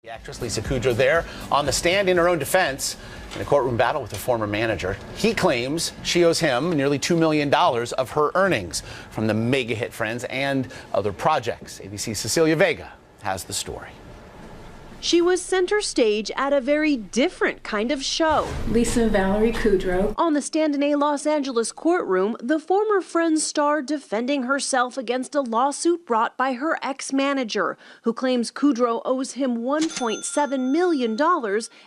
The actress Lisa Kudrow there on the stand in her own defense in a courtroom battle with her former manager. He claims she owes him nearly $2 million of her earnings from the mega hit Friends and other projects. ABC's Cecilia Vega has the story. She was center stage at a very different kind of show. Lisa Valerie Kudrow. On the stand in a Los Angeles courtroom, the former Friends star defending herself against a lawsuit brought by her ex-manager, who claims Kudrow owes him $1.7 million,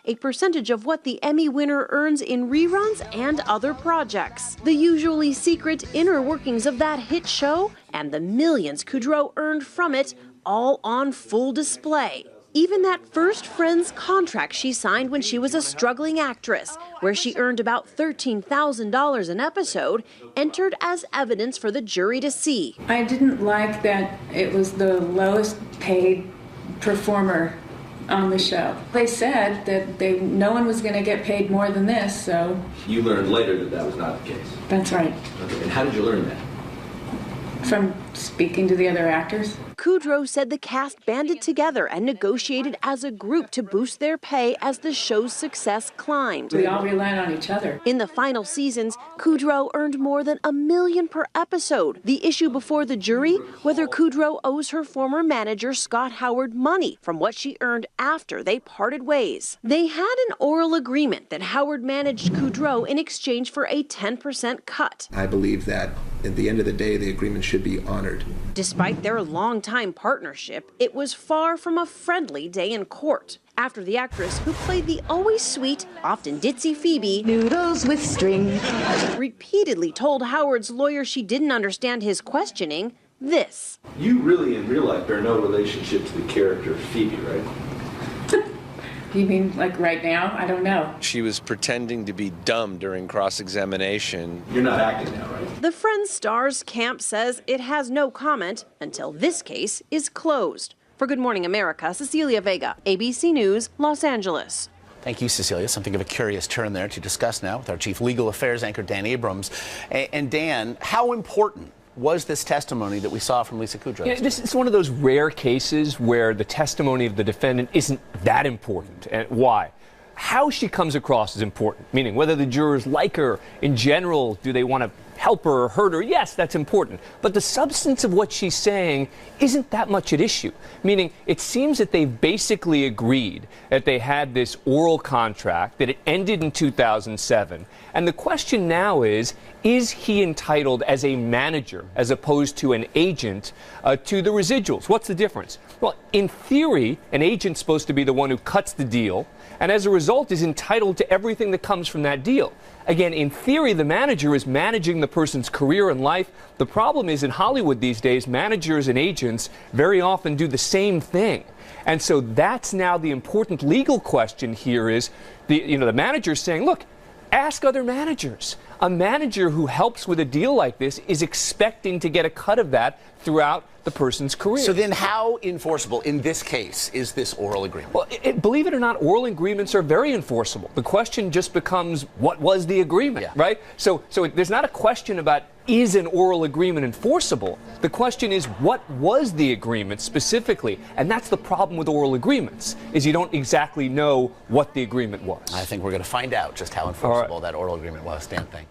a percentage of what the Emmy winner earns in reruns and other projects. The usually secret inner workings of that hit show and the millions Kudrow earned from it, all on full display. Even that first Friends contract she signed when she was a struggling actress, where she earned about $13,000 an episode, entered as evidence for the jury to see. I didn't like that it was the lowest paid performer on the show. They said that no one was going to get paid more than this, so... You learned later that that was not the case? That's right. Okay. And how did you learn that? From speaking to the other actors. Kudrow said the cast banded together and negotiated as a group to boost their pay as the show's success climbed. We all relied on each other. In the final seasons, Kudrow earned more than $1 million per episode. The issue before the jury, whether Kudrow owes her former manager Scott Howard money from what she earned after they parted ways. They had an oral agreement that Howard managed Kudrow in exchange for a 10% cut. I believe that at the end of the day, the agreement should be honored. Despite their long-time partnership, it was far from a friendly day in court. After the actress, who played the always sweet, often ditzy Phoebe, noodles with string, repeatedly told Howard's lawyer she didn't understand his questioning, this. You really, in real life, bear no relationship to the character of Phoebe, right? You mean like right now? I don't know. She was pretending to be dumb during cross-examination. You're not acting now, right? The Friends star's camp says it has no comment until this case is closed. For Good Morning America, Cecilia Vega, ABC News, Los Angeles. Thank you, Cecilia. Something of a curious turn there to discuss now with our Chief Legal Affairs anchor, Dan Abrams. And Dan, how important was this testimony that we saw from Lisa Kudrow? Yeah, this is one of those rare cases where the testimony of the defendant isn't that important. And why? How she comes across is important, meaning whether the jurors like her in general, do they want to help her or hurt her? Yes, that's important. But the substance of what she's saying isn't that much at issue, meaning it seems that they basically agreed that they had this oral contract, that it ended in 2007. And the question now is he entitled as a manager, as opposed to an agent, to the residuals? What's the difference? Well, in theory, an agent's supposed to be the one who cuts the deal, and as a result is entitled to everything that comes from that deal. Again, in theory, the manager is managing the person's career and life. The problem is in Hollywood these days, managers and agents very often do the same thing. And so that's now the important legal question here is, the manager's saying, look, ask other managers. A manager who helps with a deal like this is expecting to get a cut of that throughout the person's career. So then how enforceable in this case is this oral agreement? Well, believe it or not, oral agreements are very enforceable. The question just becomes, what was the agreement, right? So there's not a question about, is an oral agreement enforceable? The question is, what was the agreement specifically? And that's the problem with oral agreements, is you don't exactly know what the agreement was. I think we're going to find out just how enforceable that oral agreement was. Dan, thank you.